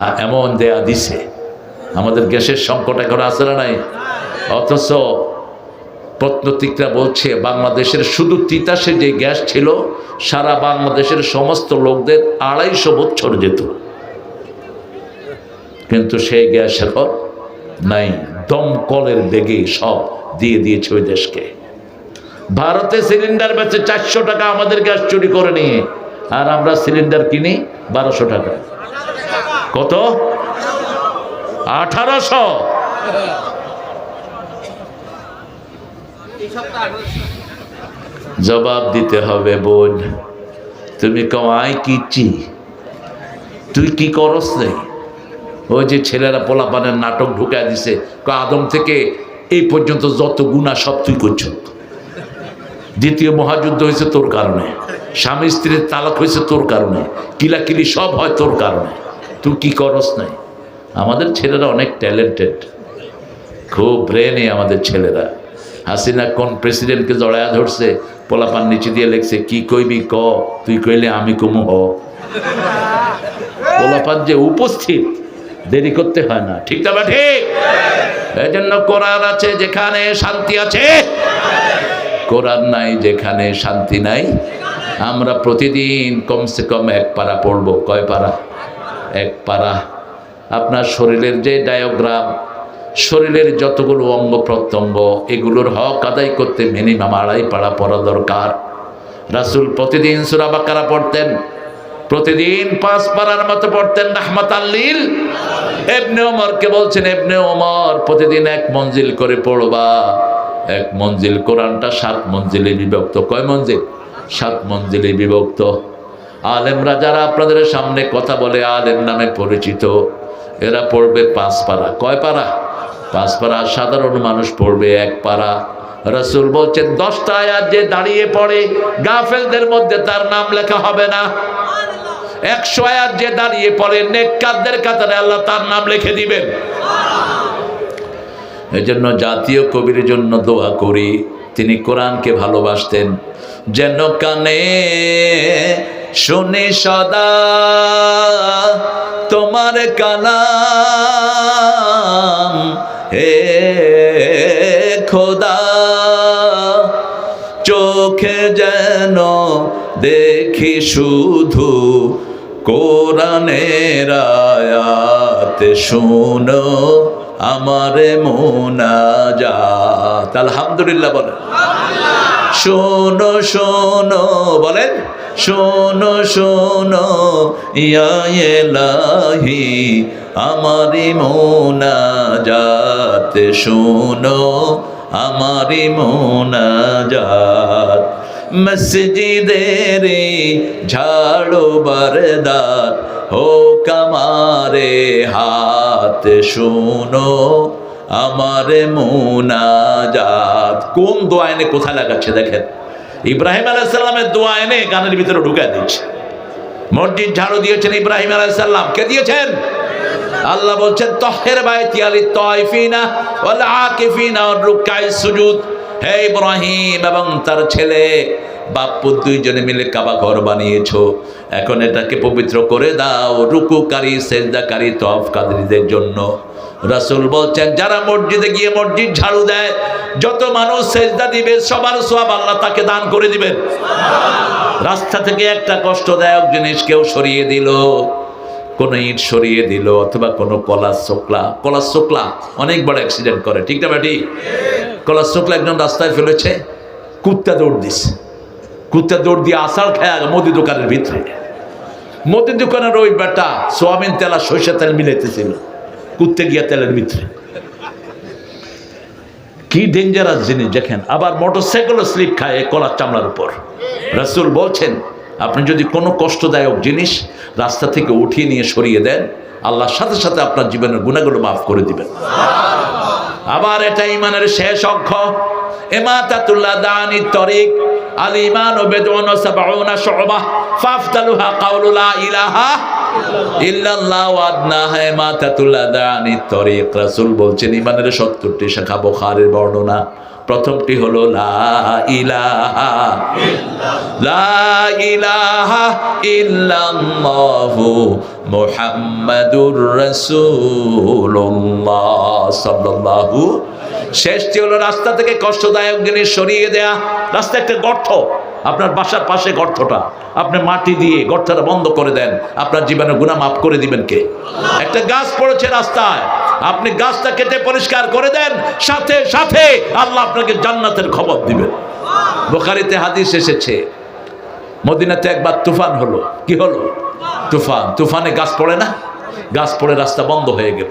এমন দেয়া দিছে, আমাদের গ্যাসের সংকট এখন আছে না নাই? অথচ প্রত্নতাত্ত্বিকরা বলছে বাংলাদেশের শুধু তিতাসে যে গ্যাস ছিল সারা বাংলাদেশের সমস্ত লোকদের 250 বছর যেত, কিন্তু সেই গ্যাস এখন নাই। দমকলের বেগে সব দিয়ে দিয়েছে ওই দেশকে। ভারতে সিলিন্ডার বেচে 400 টাকা আমাদের গ্যাস চুরি করে নিয়ে, আর আমরা সিলিন্ডার কিনি 1200 টাকা। কত? 1800। জবাব দিতে হবে বোন। তুমি কমাই কিচ্ছি, তুই কি করস নেই? ওই যে ছেলেরা পোলাপানের নাটক ঢুকায় দিছে, আদম থেকে এই পর্যন্ত যত গুনাহ সব তুই করছ। দ্বিতীয় মহাযুদ্ধ হয়েছে তোর কারণে, স্বামী স্ত্রীর তালাক হয়েছে তোর কারণে, কিলাকিলি সব হয় তোর কারণে। তুই কি করস নাই? আমাদের ছেলেরা অনেক ট্যালেন্টেড, খুব ব্রেনে আমাদের ছেলেরা। হাসিনা কোন প্রেসিডেন্টকে জড়ায়া ধরছে, পোলাপান নিচে দিয়ে লেখছে কি কইবি ক, তুই কইলে আমি কমু হ। পোলাপান যে উপস্থিত, দেরি করতে হয় না, ঠিক না? ঠিক। এই জন্য কোরআন আছে যেখানে শান্তি আছে, কোরআন নাই যেখানে শান্তি নাই। আমরা প্রতিদিন কমসে কম 1 পারা পড়বো। কয় পারা? 1 পারা। আপনার শরীরের যে ডায়াগ্রাম, শরীরের যতগুলো অঙ্গ প্রত্যঙ্গ, এগুলোর হক আদায় করতে মিনিমাম 2.5 পারা পড়া দরকার। রাসূল প্রতিদিন সূরা বাকারা পড়তেন, প্রতিদিন 5 পারার মতো পড়তেন রাহমাতাল লিল। ইবনে ওমরকে বলছেন, ইবনে ওমর প্রতিদিন 1 মঞ্জিল করে পড়বা। 1 মঞ্জিল, কোরআনটা 7 মঞ্জিলে বিভক্ত। কয় মঞ্জিল? 7 মঞ্জিলে বিভক্ত। আলেমরা যারা আপনাদের সামনে কথা বলে আলেম নামে পরিচিত, এরা পড়বে 5 পারা। কয় পারা? 5 পারা। সাধারণ মানুষ পড়বে 1 পারা। রাসূল বলছেন 10টা আয়াত যে দাঁড়িয়ে পড়ে গাফেলদের মধ্যে তার নাম লেখা হবে না। 100 আয়াত যে দাঁড়িয়ে পড়ে নেককারদের কাতারে আল্লাহ তার নাম লিখে দিবেন। এজন্য জাতীয় কবির জন্য দোয়া করি, তিনি কোরআনকে ভালোবাসতেন। যেন কানে শুনি সদা তোমার কালাম, হে খোদা চোখে যেন দেখি শুধু কোরআনের আয়াত, শুনো আমার মুনাজাত। আলহামদুলিল্লাহ বলেন। শোনো শোনো বলেন, শোনো শোনো ইয়া ইলাহি আমারি মুনাজাত, শোনো আমারি মুনাজাত। মসজিদের ঝাড়ু বারদার হোক আমারে হাত, শোনো আমার মুনাজাত। কোন দোয়া এনে কোথায় লাগাচ্ছে দেখেন। ইব্রাহিম আলাইহিস সালামের দোয়া এনে গানের ভিতরে ঢুকায় দিচ্ছে। মসজিদ ঝাড়ু দিয়েছেন ইব্রাহিম আলাইহিস সালাম, কে দিয়েছেন? আল্লাহ বলছেন তাহহির বাইতি লিত তাইফিনা ওয়াল আকিফিনা ওয়ার রুকআইস সুজুদ। হে ইব্রাহিম এবং তার ছেলে বাপ্পু দুইজনে মিলে কাবা ঘর বানিয়েছো, এখন এটাকে পবিত্র করে দাও রুকুকারী সেজদাকারী তওয়াফ কারীদের জন্য। রাসূল বলছেন যারা মসজিদে গিয়ে মসজিদ ঝাড়ু দেয়, যত মানুষ সেজদা দিবে সবার সওয়াব আল্লাহ তাকে দান করে দিবেন। রাস্তা থেকে একটা কষ্টদায়ক জিনিস কেউ সরিয়ে দিল, কোন ইট সরিয়ে দিল অথবা কোনো কলার শোকলা অনেক বড় অ্যাক্সিডেন্ট করে, ঠিক না বেটি? কলার শোকলা একজন রাস্তায় ফেলেছে, কুত্তা দৌড় দিছে, কুত্তা দৌড় দিয়ে আষাঢ় খায় মুদি দোকানের ভিতরে। মুদি দোকানের ওই বেটা সোয়াবিন তেল আর সরিষা তেল মিলাইতেছিল, কুত্তে গিয়া তেলের ভিতরে। কি ডেঞ্জারাস জিনিস দেখেন। আবার মোটরসাইকেলও স্লিপ খায় কলার চামড়ার উপর। রাসূল বলছেন আপনি যদি কোনো কষ্টদায়ক জিনিস রাস্তা থেকে উঠিয়ে নিয়ে সরিয়ে দেন, আল্লাহর সাথে সাথে আপনার জীবনের গুনাহগুলো মাফ করে দিবেন। আবার এটা ঈমানের শেষ অঙ্ক, ইমাতাতুল আদানি তরিক আল ঈমান বিদউন ওয়া সাবউনা শু'বা ফাফতালুহা কাউলু লা ইলাহা ইল্লাল্লাহ ওয়া আদনাহা ইমাতাতুল আদানি তরিক। রাসূল বলছেন ঈমানের 70টি শাখা, বুখারীর বর্ণনা। প্রথমটি হলো লা ইলাহা লা ইলাহা ইল্লাল্লাহু মুহাম্মাদুর রাসূলুল্লাহ সাল্লাল্লাহু। শেষটি হলো রাস্তা থেকে কষ্টদায়ক জিনিস সরিয়ে দেয়া। রাস্তা একটা গর্ত, আপনার বাসার পাশে গর্তটা আপনি মাটি দিয়ে গর্তটা বন্ধ করে দেন, আপনার জীবনের গুনাহ মাফ করে দিবেন কে? একটা গাছ পড়েছে রাস্তায়, আপনি গাছটা কেটে পরিষ্কার করে দেন, সাথে সাথে আল্লাহ আপনাকে জান্নাতের খবর দিবেন। বুখারীতে হাদিস এসেছে, মদিনাতে একবার তুফান হলো। কি হলো? তুফান। তুফানে গাছ পড়ে না? গাছ পড়ে রাস্তা বন্ধ হয়ে গেল।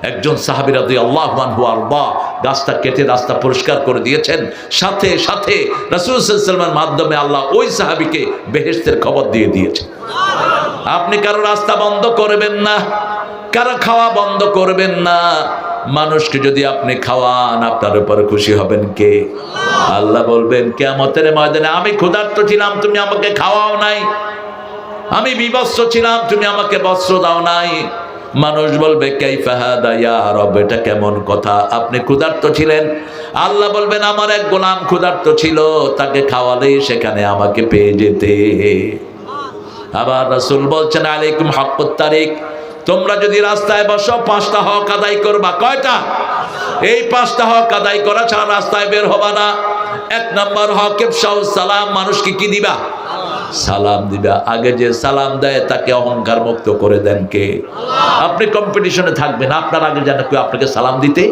একজন সাহাবী রাদিয়াল্লাহু আনহু আরদা গাছটা কেটে রাস্তা পরিষ্কার করে দিয়েছেন, সাথে সাথে রাসূল সাল্লাল্লাহু আলাইহি ওয়াসাল্লামের মাধ্যমে আল্লাহ ওই সাহাবীকে বেহেশতের খবর দিয়ে দিয়েছেন। আপনি কারো রাস্তা বন্ধ করবেন না, কারো খাওয়া বন্ধ করবেন না। মানুষকে যদি আপনি খাওয়ান, আপনার উপর খুশি হবেন কে? আল্লাহ বলবেন কিয়ামতের ময়দানে, আমি ক্ষুধার্ত ছিলাম, তুমি আমাকে খাওয়াও নাই। আমি বিবস্ত্র ছিলাম, তুমি আমাকে বস্ত্র দাও নাই। মানুষ বলবে কাইফা হাদা ইয়া রব, এটা কেমন কথা? আপনি ক্ষুধার্ত ছিলেন, আল্লাহ বলবেন আমার এক গোলাম ক্ষুধার্ত ছিল, তাকে খাওয়ালেই সেখানে আমাকে পেয়ে যেতে। আবার রাসূল বলছেন আলাইকুম হাক্কুত তারিক, তোমরা যদি রাস্তায় বসো 5টা হক আদায় করবা। কয়টা? এই 5টা হক আদায় করা ছাড়া রাস্তায় বের হবা না। 1 নম্বর হক ইফশাউস সালাম, মানুষকে কি দিবা? সালাম দিবা। আগে যে সালাম দেয় তাকে অহংকার মুক্ত করে দেন কে? আপনি কম্পিটিশনে থাকবেন, আপনার আগে যেন কেউ আপনাকে সালাম দিতে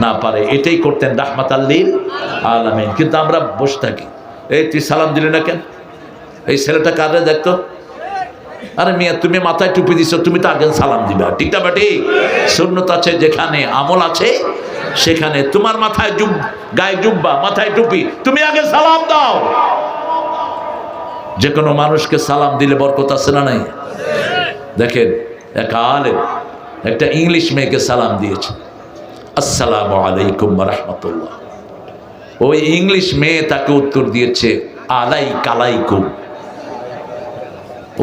না পারে। এটাই করতেন রাহমাতাল লিল আলামিন। কিন্তু আমরা বসে থাকি, এই তুই সালাম দিলি না কেন? এই ছেলেটা কারে দেখতো? আরে মিয়া, তুমি মাথায় টুপি দিছো, তুমি তো আগে সালাম দিবা। ঠিক না বেটি? সুন্নত আছে যেখানে, আমল আছে সেখানে। তোমার মাথায় গায়ে জুব্বা, মাথায় টুপি, তুমি আগে সালাম দাও। যে কোনো মানুষকে সালাম দিলে বরকত আছে না নাই? দেখেন, এক আলেম একটা ইংলিশ মেয়েকে সালাম দিয়েছে, আসসালামু আলাইকুম ওয়া রাহমাতুল্লাহ। ওই ইংলিশ মেয়ে তাকে উত্তর দিয়েছে আলাইকুম।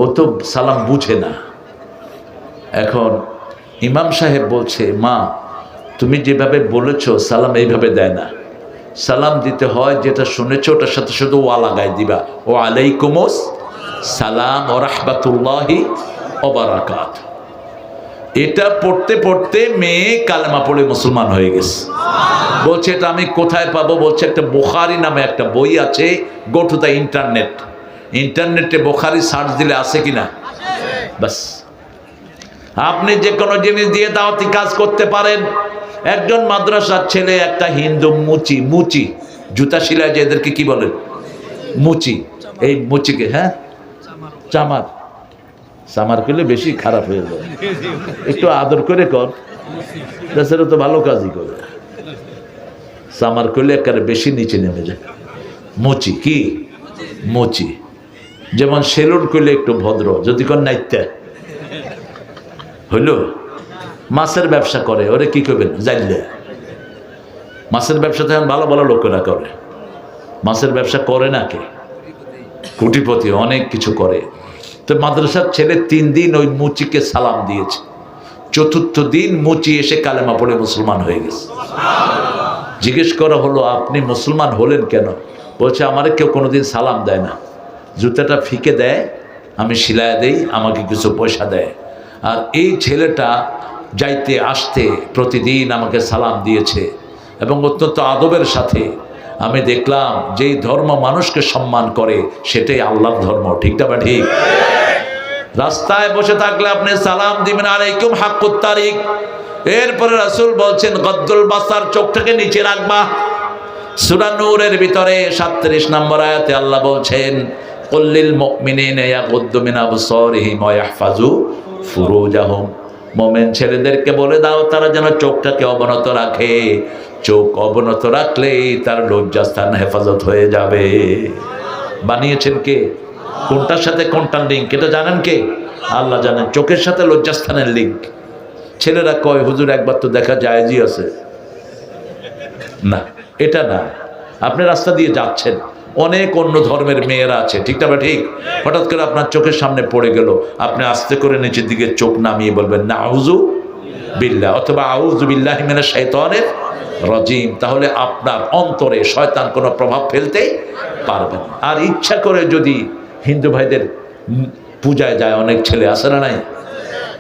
ও তো সালাম বুঝে না। এখন ইমাম সাহেব বলছে, মা তুমি যেভাবে বলেছো সালাম এইভাবে দেয় না, সালাম দিতে হয় যেটা শুনেছো ওটার সাথে শুধু ওয়া লাগাই দিবা, ও আলাইকুমুস সালাম ওয়া রাহমাতুল্লাহি ওয়া বারাকাতুহু। এটা পড়তে পড়তে মেয়ে কালেমা পড়ে মুসলমান হয়ে গেছে। বলছে এটা আমি কোথায় পাবো? বলছে একটা বুখারী নামে একটা বই আছে, গো টু দ্য ইন্টারনেট। ইন্টারনেটে বুখারী সার্চ দিলে আছে কিনা? বাস, আপনি যে কোনো জিনিস দিয়ে দাওয়াতি কাজ করতে পারেন। একজন মাদ্রাসার ছেলে একটা হিন্দু মুচি জুতা শিলায় যে এদেরকে কি বলেন? মুচি। এই মুচিকে হ্যাঁ চামার করলে বেশি খারাপ হয়ে যায়, একটু আদর করে কর, তাছাড়া তো ভালো কাজই করে। চামার করলে একেবারে বেশি নিচে নেমে যায়। মুচি কি? মুচি। যেমন সেলুন করলে একটু ভদ্র, যদি কোন নাইত্যা হইল। মাছের ব্যবসা করে, ওরে কি করবেন জানলে? মাছের ব্যবসা তো এখন ভালো ভালো লোকেরা করে। মাছের ব্যবসা করে না কে? কোটিপতি, অনেক কিছু করে। তো মাদ্রাসার ছেলে 3 দিন ওই মুচিকে সালাম দিয়েছে। 4র্থ দিন মুচি এসে কালেমা পড়ে মুসলমান হয়ে গেছে। জিজ্ঞেস করা হলো আপনি মুসলমান হলেন কেন? বলছে আমারে কেউ কোনোদিন সালাম দেয় না, জুতাটা ফিকে দেয়, আমি সিলায় দেই, আমাকে কিছু পয়সা দেয়। আর এই ছেলেটা যাইতে আসতে প্রতিদিন আমাকে সালাম দিয়েছে এবং অত্যন্ত আদবের সাথে। আমি দেখলাম যেই ধর্ম মানুষকে সম্মান করে সেটাই আল্লাহর ধর্ম। ঠিক না বা ঠিক? রাস্তায় বসে থাকলে আপনি সালাম দিবেন আলাইকুম হাক্কুত তারিক। এরপরে রাসূল বলছেন গদ্দুল বাসার, চোখটাকে নিচে রাখবা। সূরা নূরের ভিতরে 37 নম্বর আয়াতে আল্লাহ বলছেন কুল্লিল মুমিনিনা ইয়াগুদ্দু মিন আবসারিহিম ওয়া ইয়াহফাজু ফুরুজাহুম। মুমিন ছেলেদেরকে বলে দাও তারা যেন চোখটাকে অবনত রাখে। চোখ অবনত রাখলেই তার লজ্জাস্থান হেফাজত হয়ে যাবে। বানিয়েছেন কে? কোনটার সাথে কোনটার লিঙ্ক এটা জানেন কে? আল্লাহ জানেন। চোখের সাথে লজ্জাস্থানের লিঙ্ক। ছেলেরা কয় হুজুর একবার তো দেখা জায়েজই আছে। না, এটা না। আপনি রাস্তা দিয়ে যাচ্ছেন, অনেক অন্য ধর্মের মেয়েরা আছে, ঠিক না? ঠিক। হঠাৎ করে আপনার চোখের সামনে পড়ে গেল, আপনি আস্তে করে নিচের দিকে চোখ নামিয়ে বলবেন নাউযু বিল্লাহ অথবা আউযু বিল্লাহি মিনাশ শাইতানির রাজিম। তাহলে আপনার অন্তরে শয়তান কোনো প্রভাব ফেলতে পারবে না। আর ইচ্ছা করে যদি হিন্দু ভাইদের পূজায় যায়, অনেক ছেলে আসে না নাই,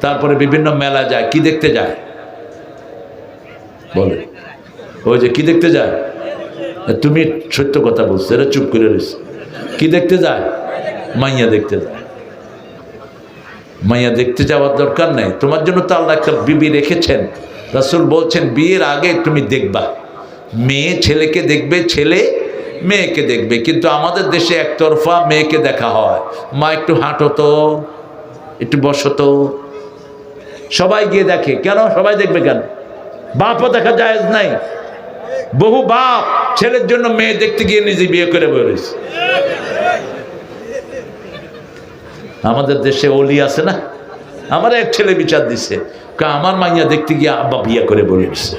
তারপরে বিভিন্ন মেলা যায়, কি দেখতে যায় বলে? ওই যে কি দেখতে যায়, তুমি সত্য কথা বলছো, এরা চুপ করে রয়েছে। কি দেখতে যায়? মাইয়া দেখতে যায়। মাইয়া দেখতে যাওয়ার দরকার নেই, তোমার জন্য তো আল্লাহ একটা বিবি রেখেছেন। রাসূল বলছেন বিয়ের আগে তুমি দেখবা, মেয়ে ছেলেকে দেখবে, ছেলে মেয়েকে দেখবে। কিন্তু আমাদের দেশে একতরফা মেয়েকে দেখা হয়, মা একটু হাঁটো তো, একটু বসো তো, সবাই গিয়ে দেখে। কেন সবাই দেখবে কেন? বাপও দেখা জায়েজ নাই। বহু বাপ ছেলের জন্য মেয়ে দেখতে গিয়ে নিজে বিয়ে করে বেরোইছে। আমাদের দেশে ওলি আছে না, আমার এক ছেলে বিচার দিছে, আমার মাইয়া দেখতে গিয়ে আব্বা বিয়ে করে বলেছে।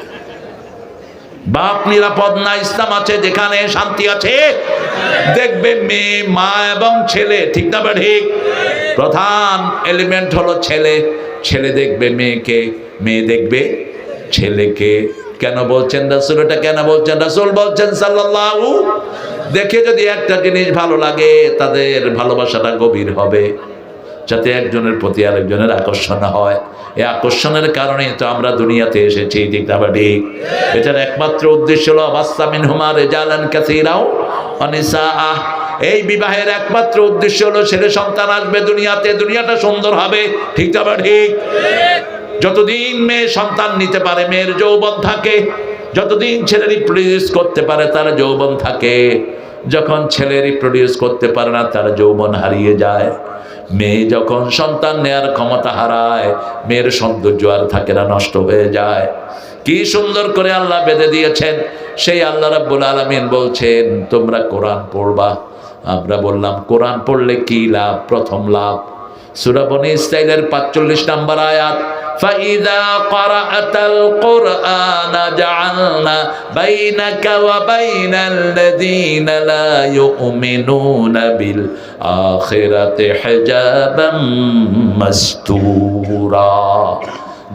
বাপ নিরাপদ না, ইসলাম আছে যেখানে শান্তি আছে। দেখবে মেয়ে, মা এবং ছেলে, ঠিক না বা ঠিক? প্রধান এলিমেন্ট হলো ছেলে। ছেলে দেখবে মেয়েকে, মেয়ে দেখবে ছেলেকে। কেন বলছেন রাসূল? এটা কেন বলছেন রাসূল? বলছেন সাল্লাল্লাহু, দেখে যদি একটা জিনিস ভালো লাগে, তাদের ভালোবাসাটা গভীর হবে, যাতে একজনের প্রতি আরেকজনের আকর্ষণ হয়। এই আকর্ষণের কারণে তো আমরা দুনিয়াতে এসেছি, ঠিক না বা ঠিক? এটার একমাত্র উদ্দেশ্য হলো বাসসা মিনহুমা রিজালান কাসীরা ওয়া নিসাআ। এই বিবাহের একমাত্র উদ্দেশ্য হলো ছেলে সন্তান আসবে দুনিয়াতে, দুনিয়াটা সুন্দর হবে, ঠিক না বা ঠিক? যতদিন মেয়ে সন্তান নিতে পারে মেয়ের যৌবন থাকে, যতদিন ছেলে রিপ্রোডিউস করতে পারে তার যৌবন থাকে। যখন ছেলে রিপ্রোডিউস করতে পারে না, তার যৌবন হারিয়ে যায়। মেয়ে যখন সন্তান নেয়ার ক্ষমতা হারায়, মেয়ের সৌন্দর্য আর থাকে না, নষ্ট হয়ে যায়। কি সুন্দর করে আল্লাহ বেঁধে দিয়েছেন। সেই আল্লাহ রাব্বুল আলামিন বলছেন তোমরা কোরআন পড়বা। আমরা বললাম কোরআন পড়লে কি লাভ? প্রথম লাভ সূরা বনী ইসরাঈলের ৪৫ নম্বর আয়াত, فَإِذَا قَرَأْتَ الْقُرْآنَ جَعَلْنَا بَيْنَكَ وَبَيْنَ الَّذِينَ لَا يُؤْمِنُونَ بِالْآخِرَةِ حِجَابًا مَسْتُورًا।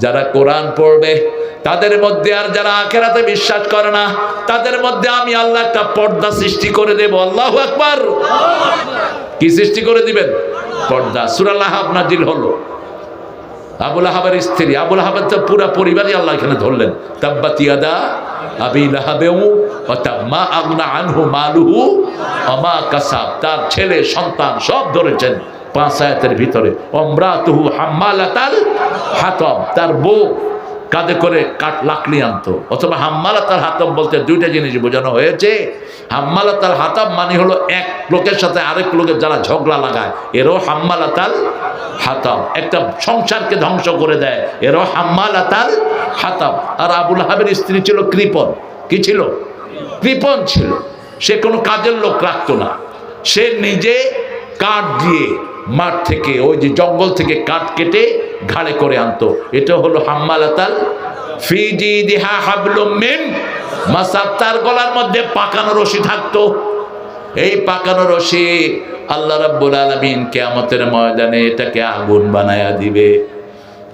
যারা কোরআন পড়বে তাদের মধ্যে, আর যারা আখিরাতে বিশ্বাস করে না তাদের মধ্যে আমি আল্লাহ একটা পর্দা সৃষ্টি করে দেব। আল্লাহু আকবার। কি সৃষ্টি করে দিবেন? পর্দা। সূরা লাহাব নাজিল হলো। আবু লাহাবের স্ত্রী, আবু লাহাবের তো পুরো পরিবারই আল্লাহ এখানে ধরলেন। তাব্বাত ইয়াদা আবি লাহাবিন ওয়া তাব, মা আগনা আনহু মালুহু ওয়া মা কাসাব। তার ছেলে সন্তান সব ধরেছেন 5 আয়াতের ভিতরে। ওমরাতুহু হাম্মালাতাল হাতাব, তার বউ কাঁধে করে লাকড়ি আনতো। অথবা হাম্মালাতাল হাতাব বলতে দুইটা জিনিস বোঝানো হয়েছে। হাম্মালাতাল হাতাব মানে হলো এক লোকের সাথে আরেক লোকের যারা ঝগড়া লাগায়, এরও হাম্মালাতাল হাতাব। একটা সংসারকে ধ্বংস করে দেয়, এরও হাম্মালাতাল হাতাব। আর আবু লাহাবের স্ত্রী ছিল কৃপণ। কি ছিল? কৃপণ ছিল। সে কোনো কাজের লোক রাখতো না। সে নিজে কাঠ দিয়ে মাঠ থেকে, ওই যে জঙ্গল থেকে কাঠ কেটে ঘাড়ে করে আনতো। এটা হলো হাম্মালাতাল ফি জিদিহা হাবলুম মিন মাসাদ। তার গলার মধ্যে পাকানো রশি থাকতো। এই পাকানো রশি আল্লাহ রাব্বুল আলামিন কিয়ামতের ময়দানে এটাকে আগুন বানায়া দিবে।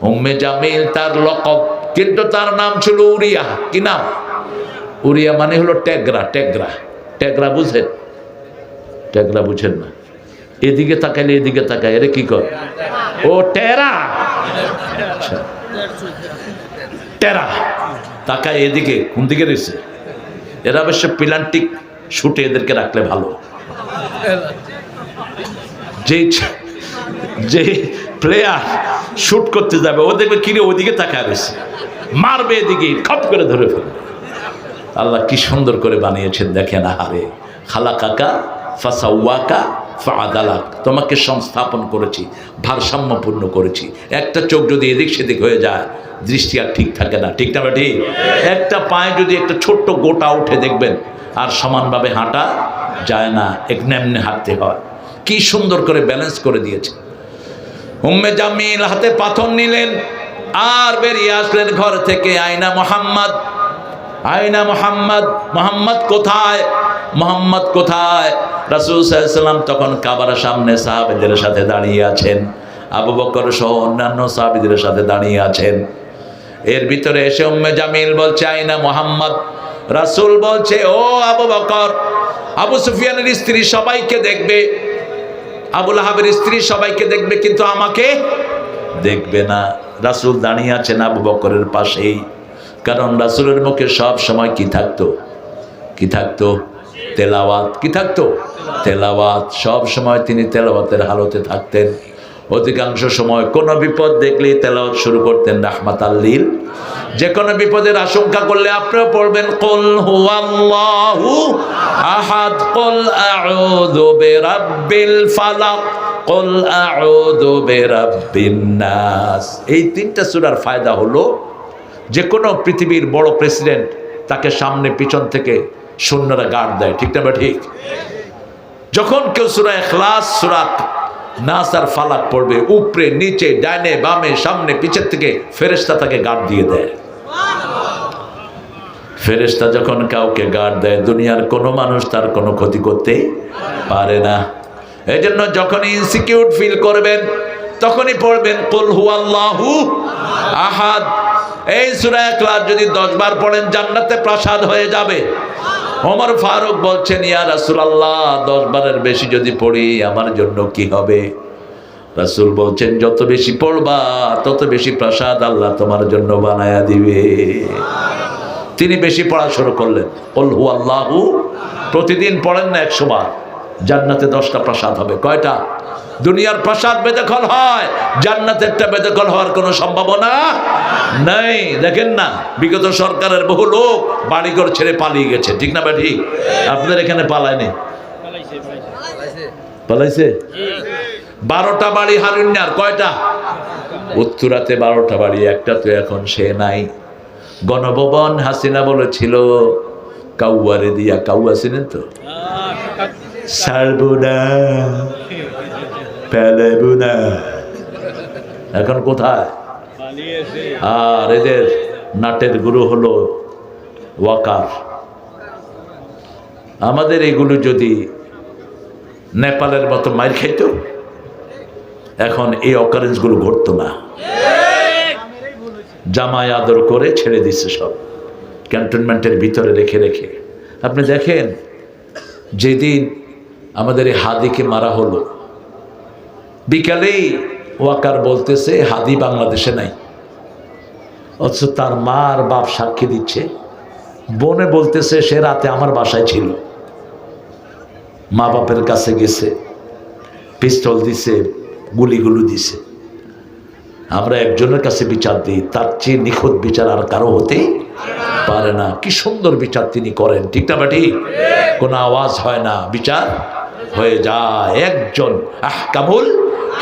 উম্মে জামিল তার লকব, কিন্তু তার নাম ছিল উরিয়া। কি নাম? উরিয়া মানে হলো টেগরা। টেগরা, টেগরা বুঝেন? টেগরা বুঝেন না? এদিকে তাকাইলে এদিকে তাকায়, এরে কি কর? ও টেরা। টেরা তাকায় এদিকে, কোন দিকে রয়েছে? এরা অবশ্য প্লান্টিক শুটে এদেরকে রাখলে ভালো। যে প্লেয়ার শুট করতে যাবে ও দেখবে কিরে ওদিকে তাকায় রয়েছে, মারবে এদিকে, খপ করে ধরে ফেলবে। আল্লাহ কি সুন্দর করে বানিয়েছেন দেখেন। আহারে, খালাকাকা ফাসাওয়াকা ফাআদালাক, তোমাকে সংস্থাপন করেছি, ভারসাম্যপূর্ণ করেছি। একটা চোখ যদি এদিক সেদিক হয়ে যায়, দৃষ্টি আর ঠিক থাকে না, ঠিক না ঠিক? একটা পায়ে যদি একটা ছোট্ট গোটা উঠে দেখবেন আর সমানভাবে হাঁটা যায় না, এমনি হাঁটতে হয়। কি সুন্দর করে ব্যালেন্স করে দিয়েছে। উম্মে জামিল হাতে পাথর নিলেন আর বেরিয়ে আসলেন ঘর থেকে। আয়না মোহাম্মদ, আয়না মোহাম্মদ, মোহাম্মদ কোথায়? মোহাম্মদ কোথায়? রাসূল সাল্লাল্লাহু আলাইহি ওয়াসাল্লাম তখন কাবার সামনে সাহাবীদের সাথে দাঁড়িয়ে আছেন। আবু বকর সহ অন্যান্য সাহাবীদের সাথে দাঁড়িয়ে আছেন। এর ভিতরে এসে উম্মে জামিল বলছে আইনা মুহাম্মদ। রাসূল বলছে ও আবু বকর, আবু সুফিয়ানের স্ত্রী সবাইকে দেখবে, আবু লাহাবের স্ত্রী সবাইকে দেখবে, কিন্তু আমাকে দেখবে না। রাসূল দাঁড়িয়ে আছেন আবু বকরের পাশেই, কারণ রাসূলের মুখে সব সময় কি থাকতো? কি থাকতো? তেলাওয়াত। কি থাকতো? তেলাওয়াত। সব সময় তিনি তেলাওয়াতের হালতে থাকতেন। অধিকাংশ সময় কোনো বিপদ দেখলেই তেলাওয়াত শুরু করতেন রাহমাতাল লিল। যে কোনো বিপদের আশঙ্কা করলে আপনিও পড়বেন কুল হুয়াল্লাহু আহাদ, কুল আউযু বিরাব্বিল ফালাক, কুল আউযু বিরাব্বিন নাস। এই তিনটা সূরার ফায়দা হলো যে কোনো পৃথিবীর বড় প্রেসিডেন্ট তাকে সামনে পিছন থেকে সৈন্যরা গার্ড দেয়, ঠিক না? ঠিক। যখন কেউ সূরা ইখলাস, সূরা নাস আর ফালাক পড়বে, উপরে নিচে ডাইনে বামে সামনে পিছের থেকে ফেরেশতা তাকে গার্ড দিয়ে দেয়। ফেরেশতা যখন কাউকে গার্ড দেয়, দুনিয়ার কোনো মানুষ তার কোনো ক্ষতি করতে পারে না। এই জন্য যখন ইনসিকিউর ফিল করবেন তখনই পড়বেন কুল হুয়াল্লাহু আহাদ। এই সূরা ইখলাস যদি 10 বার পড়েন জান্নাতে প্রাসাদ হয়ে যাবে। ওমর ফারুক বলছেন ইয়া রাসূলুল্লাহ, 10 বারের বেশি যদি পড়ি আমার জন্য কি হবে? রাসূল বলছেন যত বেশি পড়বা তত বেশি প্রাসাদ আল্লাহ তোমার জন্য বানায়া দিবে। তিনি বেশি পড়া শুরু করলেন কুল হুয়াল্লাহু। প্রতিদিন পড়েন না 100 বার, জান্নাতে 10টা প্রাসাদ হবে। কয়টা? দুনিয়ার প্রাসাদ বেদখল হয়, জান্নাতেরটা বেদখল হওয়ার কোনো সম্ভাবনা নাই। দেখেন না, বিগত সরকারের বহু লোক বাড়িঘর ছেড়ে পালিয়ে গেছে, ঠিক না? ঠিক। আপনাদের এখানে পালায়নি? পালাইছে। 12টা বাড়ি হারুন্যার। কয়টা? উত্তরাতে 12টা বাড়ি, একটা তো এখন সে নাই। গণভবন হাসিনা বলেছিল কাউয়ারে দিয়া, কাউয়া ছিলেন তো, ছাড়বো না, ফেলবো না। এখন কোথায়? আর এদের নাটের গুরু হলো ওয়াকার। আমাদের এগুলো যদি নেপালের মতো মাইর খাইতো, এখন এই অকারেন্সগুলো ঘটতো না। জামাই আদর করে ছেড়ে দিচ্ছে সব, ক্যান্টনমেন্টের ভিতরে রেখে রেখে। আপনি দেখেন যেদিন আমাদের এই হাদিকে মারা হলো, বিকালেই ওয়াকার বলতেছে হাদি বাংলাদেশে নাই, অথচ তার মা আর বাপ সাক্ষী দিচ্ছে। বোনে বলতেছে সে রাতে আমার বাসায় ছিল, মা বাপের কাছে গেছে, পিস্তল দিছে, গুলিগুলো দিছে। আমরা একজনের কাছে বিচার দিই, তার চেয়ে নিখুঁত বিচার আর কারো হতেই পারে না। কি সুন্দর বিচার তিনি করেন, ঠিক না? ঠিক। কোনো আওয়াজ হয় না, বিচার হয়ে যায়। একজন আহকামুল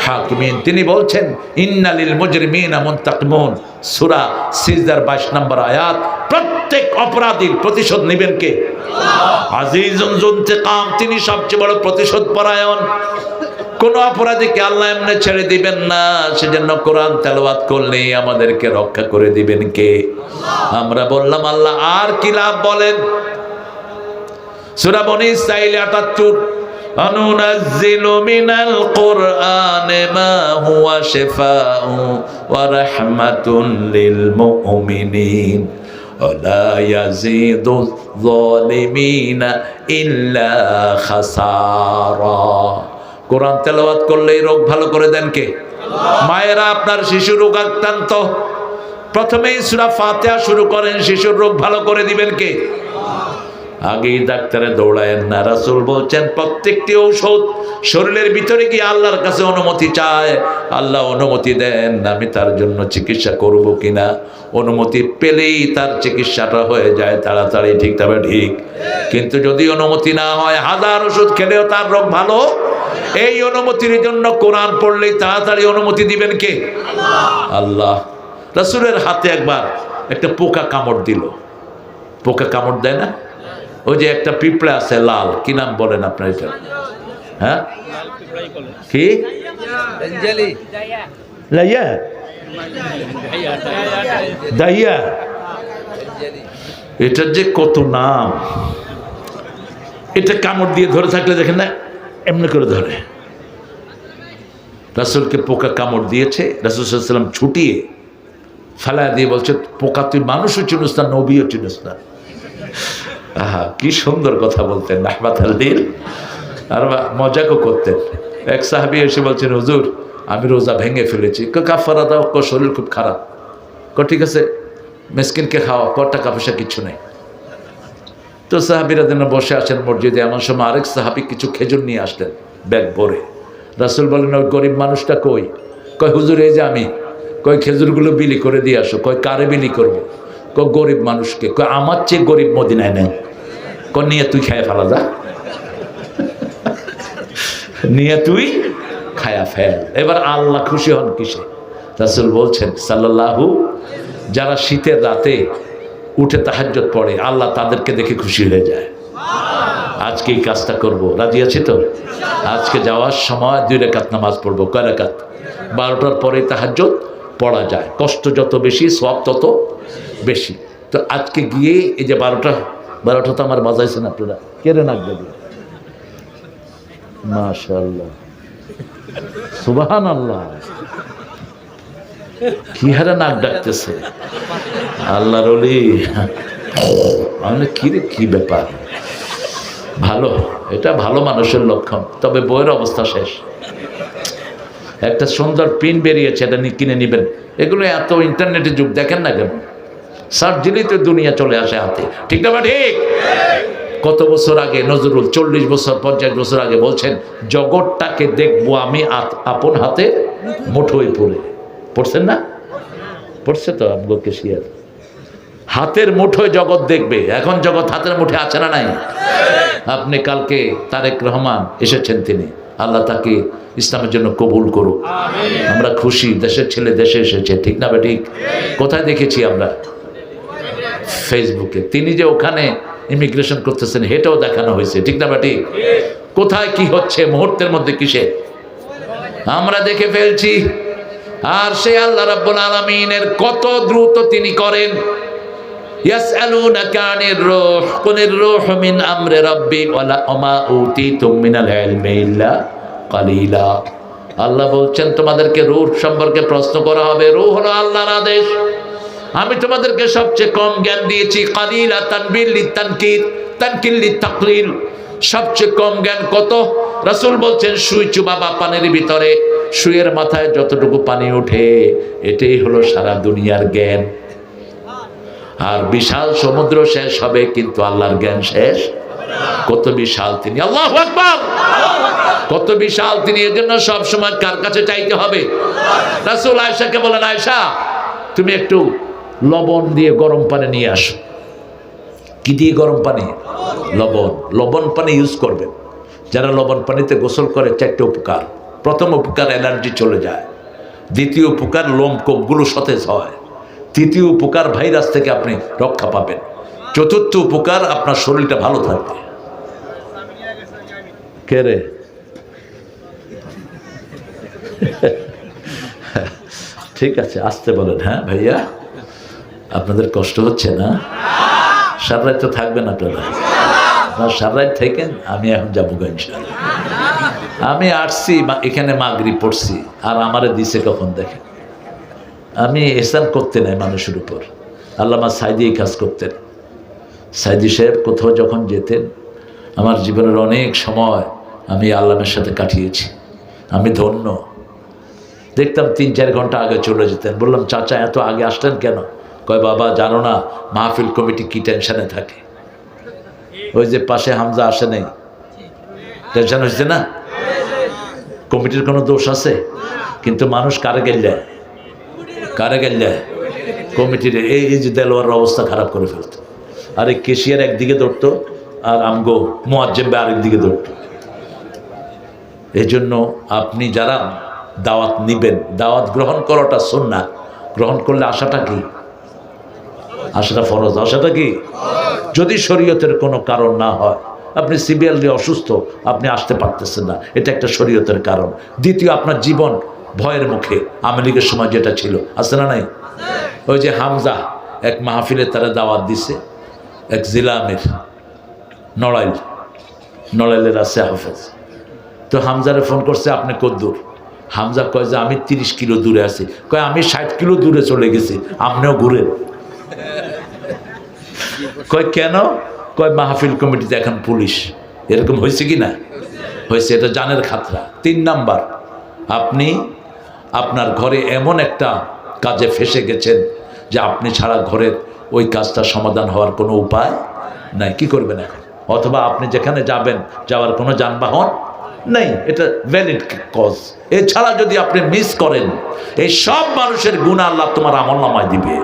হাকিমিন। তিনি বলছেন ইন্নালিল মুজরিমিনা মুনতাকিমুন, সূরা সিজদার 22 নম্বর আয়াত। প্রত্যেক অপরাধীর প্রতিশোধ নেবেন কে? আজিজুন যুনতিকাম, তিনি সবচেয়ে বড় প্রতিশোধ পরায়ণ। কোন অপরাধীকে আল্লাহ এমনি ছেড়ে দিবেন না। সেজন্য কোরআন তেলাওয়াত করলে আমাদেরকে রক্ষা করে দিবেন কে? আমরা বললাম আল্লাহ। আর কি লাভ বলেন? সূরা বনী ইসরাঈল ৭৮, অনুনাজ্জিলু মিনাল কুরআনি মা হুয়া শিফাউ ওয়া রাহমাতুন লিল মুমিনিন ওয়া লা ইয়াজিদুয যালিমিনা ইল্লা খাসারা। কোরআন তেলাওয়াত করলে রোগ ভালো করে দেন কে? মায়েরা আপনার শিশু রোগ আক্রান্ত, প্রথমেই সূরা ফাতিহা শুরু করেন, শিশুর রোগ ভালো করে দিবেন কে? আগেই ডাক্তারে দৌড়ায়েন না। রাসূল বলছেন প্রত্যেকটি ঔষধ শরীরের ভিতরে গিয়ে আল্লাহর কাছে অনুমতি চায়, আল্লাহ অনুমতি দেন আমি তার জন্য চিকিৎসা করব কিনা। অনুমতি পেলেই তার চিকিৎসাটা হয়ে যায় তাড়াতাড়ি, ঠিক তবে ঠিক। কিন্তু যদি অনুমতি না হয়, হাজার ওষুধ খেলেও তার রোগ ভালো। এই অনুমতির জন্য কোরআন পড়লেই তাড়াতাড়ি অনুমতি দিবেন কে? আল্লাহ। রাসূলের হাতে একবার একটা পোকা কামড় দিল। পোকা কামড় দেয় না? ওই যে একটা পিঁপড়া আছে লাল, কি নাম বলেন আপনার এটা? হ্যাঁ, কি? লাইয়া, দাইয়া, এটার যে কত নাম। এটা কামড় দিয়ে ধরে থাকলে দেখেন না এমনি করে ধরে। রাসূলকে পোকা কামড় দিয়েছে, রাসূল সাল্লাল্লাহু আলাইহি ওয়াসাল্লাম ছুটিয়ে ফেলা দিয়ে বলছে, পোকা তুই মানুষও চিনিস না, নবীও চিনিস না। আহা, কি সুন্দর কথা বলতেন রাহমাত আল-লিল, আর মজাকও করতেন। এক সাহাবী এসে বলছেন, হুজুর আমি রোজা ভেঙে ফেলেছি। কাফারা দাও। শরীর খুব খারাপ। ঠিক আছে, মিসকিনকে খাওয়া। টাকা পয়সা কিছু নেই। তো সাহাবীরা যেন বসে আছেন মসজিদে, এমন সময় আরেক সাহাবী কিছু খেজুর নিয়ে আসলেন ব্যাগ ভরে। রাসূল বলেন, ওই গরিব মানুষটা কই? হুজুর এই যে আমি। খেজুরগুলো বিলি করে দিয়ে আসো। কারে বিলি করবো? গরিব মানুষকে। আমার চেয়ে গরিব মদিনায় নেই। নিয়ে তুই খায়া ফেলা যা, নিয়ে তুই খায়া ফেল। এবার আল্লাহ খুশি হন কিসে? রাসূল বলছেন সাল্লাল্লাহু, যারা শীতের রাতে উঠে তাহাজ্জুদ পড়ে আল্লাহ তাদেরকে দেখে খুশি হয়ে যায়। আজকে এই কাজটা করব, রাজি আছি তো? আজকে যাওয়ার সময় 2 রাকাত নামাজ পড়বো। কয় রাকাত? 12টার পরে তাহাজ্জুদ পড়া যায়। কষ্ট যত বেশি সওয়াব তত বেশি। তো আজকে গিয়ে এই যে 12টা তো আমার বাজাইছেন আপনারা, কেড়ে নাক দেবে। মাশাআল্লাহ, সুবহানাল্লাহ, কি হারে নাক ডাকতেছে আল্লাহর ওলি। আমি কি ব্যাপার? ভালো, এটা ভালো মানুষের লক্ষণ। তবে বইয়ের অবস্থা শেষ। একটা সুন্দর পিন বেরিয়েছে, এটা কিনে নেবেন। এগুলো এত ইন্টারনেটের যুগ, দেখেন না কেন? সার্চ দিলেই তো দুনিয়া চলে আসে হাতে, ঠিক না? ঠিক। কত বছর আগে নজরুল, 40 বছর 50 বছর আগে বলছেন, জগৎটাকে দেখবো আমি আপন হাতে মুঠোয় পড়ে। পড়ছেন না? পড়ছে তো আপনাকে শিয়ার। হাতের মুঠোয় জগৎ দেখবে। এখন জগৎ হাতের মুঠে আছে না নাই? আপনি কালকে তারেক রহমান এসেছেন, তিনি, আল্লাহ তাকে ইসলামের জন্য কবুল করুক। আমরা খুশি, দেশের ছেলে দেশে এসেছে, ঠিক না ঠিক? কোথায় দেখেছি আমরা? ফেসবুকে। তিনি যে ওখানে ইমিগ্রেশন করতেছেন হেটাও দেখানো হয়েছে, ঠিক না ঠিক? কোথায় কি হচ্ছে মুহূর্তের মধ্যে কিসে আমরা দেখে ফেলছি। আর সে আল্লাহ রাব্বুল আলামিনের কত দ্রুত তিনি করেন। ইয়াসআলুনাকা আনির রূহ কুলির রূহু মিন আমরি রাব্বি ওয়া মা উতিতুম মিনাল ইলমি ইল্লা কালিলা। আল্লাহ বলছেন, তোমাদেরকে রূহ সম্পর্কে প্রশ্ন করা হবে। রূহ হলো আল্লাহর আদেশ। আমি তোমাদেরকে সবচেয়ে কম জ্ঞান দিয়েছি। কালিলা তানবিল লিতানকির, তানকিল লিতাকলিল। সবচেয়ে কম জ্ঞান কত? রাসূল বলছেন, সুই চুবাবা পানির ভিতরে, সুইয়ের মাথায় যতটুকু পানি ওঠে এটাই হলো সারা দুনিয়ার জ্ঞান। আর বিশাল সমুদ্র শেষ হবে, কিন্তু আল্লাহর জ্ঞান শেষ। কত বিশাল তিনি, আল্লাহু আকবার, কত বিশাল তিনি। এর জন্য সবসময় কার কাছে চাইতে হবে? রাসূল আয়েশাকে বলেন, আয়েশা তুমি একটু লবণ দিয়ে গরম পানি নিয়ে আসো। কি দিয়ে গরম পানি? লবণ। লবণ পানি ইউজ করবেন। যারা লবণ পানিতে গোসল করে 4টে উপকার। প্রথম উপকার, অ্যালার্জি চলে যায়। দ্বিতীয় উপকার, লোমকূপগুলো সতেজ হয়। তৃতীয় উপকার, ভাইরাস থেকে আপনি রক্ষা পাবেন। চতুর্থ উপকার, আপনার শরীরটা ভালো থাকবে। কে রে? ঠিক আছে, আসতে বলেন। হ্যাঁ ভাইয়া, আপনাদের কষ্ট হচ্ছে না? সারা রাত তো থাকবেন আপনারা? সারা রাত থাকেন, আমি এখন যাবো ইনশাআল্লাহ। আমি আসছি এখানে, মাগরিব পড়ছি, আর আমারে দিছে কখন দেখেন। আমি এহসান করতে নাই মানুষের উপর। আল্লামা সাইদি এই কাজ করতেন। সাইদি সাহেব কোথাও যখন যেতেন, আমার জীবনের অনেক সময় আমি আল্লামের সাথে কাটিয়েছি। আমি ধন্য। দেখতাম 3-4 ঘন্টা আগে চলে যেতেন। বললাম, চাচা এত আগে আসলেন কেন? কয়, বাবা জানো না মাহফিল কমিটি কি টেনশনে থাকে। ওই যে পাশে হামজা আসে নাই, টেনশন হচ্ছে না? কমিটির কোনো দোষ আছে? কিন্তু মানুষ কারে গেলে কমিটির। এই যে দেলোয়ার অবস্থা খারাপ করে ফেলত। আর এই কেশিয়ার একদিকে ধরতো, আর আমগো মুয়াজ্জেম ভাই আরেক দিকে ধরতো। এই জন্য আপনি যারা দাওয়াত নিবেন, দাওয়াত গ্রহণ করাটা সুন্নাহ। গ্রহণ করলে আশাটা কি? আশাটা ফরজ। আশাটা কি? যদি শরীয়তের কোনো কারণ না হয়, আপনি সিভিয়ারলি অসুস্থ, আপনি আসতে পারতেছেন না, এটা একটা শরীয়তের কারণ। দ্বিতীয়, আপনার জীবন ভয়ের মুখে। আওয়ামী লীগের সময় যেটা ছিল, আছে না নাই? ওই যে হামজা এক মাহফিলে তারা দাওয়াত দিছে, এক জিলা আমির, নড়াইলের আছে হাফেজ। তো হামজারে ফোন করছে, আপনি কদ্দুর? হামজা কয় যে আমি 30 কিলো দূরে আছি, কয় আমি 60 কিলো দূরে চলে গেছি, আপনিও ঘুরেন। কয় কেন? কয় মাহফিল কমিটিতে এখন পুলিশ। এরকম হয়েছে কি না? হয়েছে, এটা জানের খাতরা। 3 নাম্বার, আপনি আপনার ঘরে এমন একটা কাজে ফেসে গেছেন যে আপনি ছাড়া ঘরের ওই কাজটা সমাধান হওয়ার কোনো উপায় নাই, কি করবেন এখন? অথবা আপনি যেখানে যাবেন যাওয়ার কোনো যানবাহন নেই, এটা ভ্যালিড কজ। এছাড়া যদি আপনি মিস করেন, এই সব মানুষের গুনাহ আল্লাহ তোমার আমলনামায় দিবে,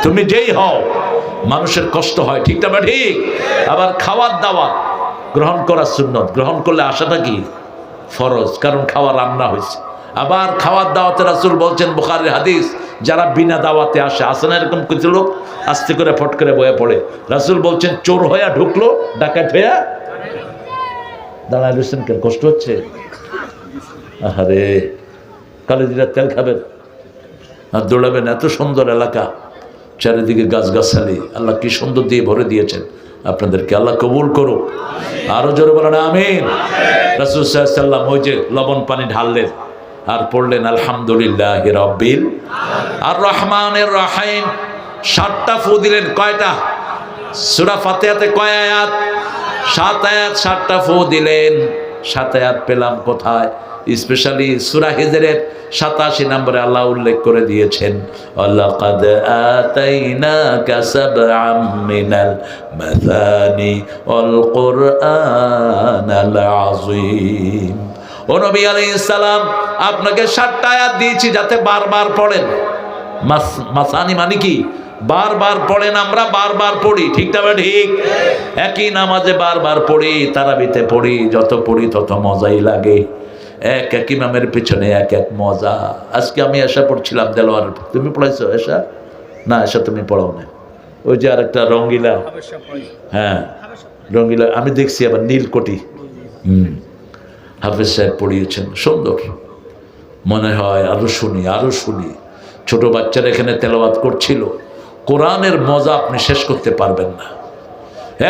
তুমি যেই হও। মানুষের কষ্ট হয়, ঠিক না? ঠিক। আবার খাওয়ার দাওয়াত গ্রহণ করা সুন্নত, গ্রহণ করলে আসাটা কি ফরজ, কারণ খাওয়া রান্না হয়েছে। আবার খাওয়ার দাওয়াতে রাসূল বলছেন, বুখারীর হাদিস, যারা বিনা দাওয়াতে আসে না এরকম কিছু লোক আস্তে করে ফট করে বয়ে পড়ে, রাসূল বলছেন চোর হইয়া ঢুকলো, ডাকাত হইয়া দাঁড়ায় রয়েছেন, কেন কষ্ট হচ্ছে? আরে কালেজিরা তেল খাবেন আর দৌড়াবেন। এত সুন্দর এলাকা, চারিদিকে গাছগাছালি, আল্লাহ কি সুন্দর দিয়ে ভরে দিয়েছেন আপনাদেরকে, আল্লাহ কবুল করুক। আরো জোরে বলেন আমিন। রাসূল সাল্লাল্লাহু আলাইহি ওয়াসাল্লাম ওই যে লবণ পানি ঢাললেন আর পড়লেন আলহামদুলিল্লাহি রাব্বিল আর রহমানির রহিম। 7টা ফু দিলেন। কয়টা? সূরা ফাতিহাতে কয় আয়াত? 7 আয়াত। 7টা ফু দিলেন। 7 আয়াত পেলাম কোথায়? স্পেশালি সূরা হিজরের 87 নম্বরে আল্লাহ উল্লেখ করে দিয়েছেন, লাকাদ আতাইনাকা সাবআম মিনাল মাসানি ওয়াল কুরআনাল আযীম। ও নবী আলাইহিস সালাম, আপনাকে 7টা আয়াত দিয়েছি যাতে বারবার পড়েন। মাসানি মানে কি? বারবার পড়েন, আমরা বারবার পড়ি, ঠিক না? ঠিক। একই নামাজে বারবার পড়ি, তারাবিতে পড়ি, যত পড়ি তত মজাই লাগে। এক এক ইমামের পিছনে এক এক মজা। আজকে আমি এশা পড়ছিলাম দেলোয়ার, তুমি পড়াইছো এশা? না, এশা তুমি পড়াও না। ওই যে আরেকটা রঙ্গিলা, হ্যাঁ রঙ্গিলা আমি দেখছি, আবার নীলকটি হাফেজ সাহেব পড়িয়েছেন, সুন্দর। মনে হয় আরো শুনি, আরো শুনি। ছোট বাচ্চারা এখানে তেলাওয়াত করছিল, কোরআনের মজা আপনি শেষ করতে পারবেন না।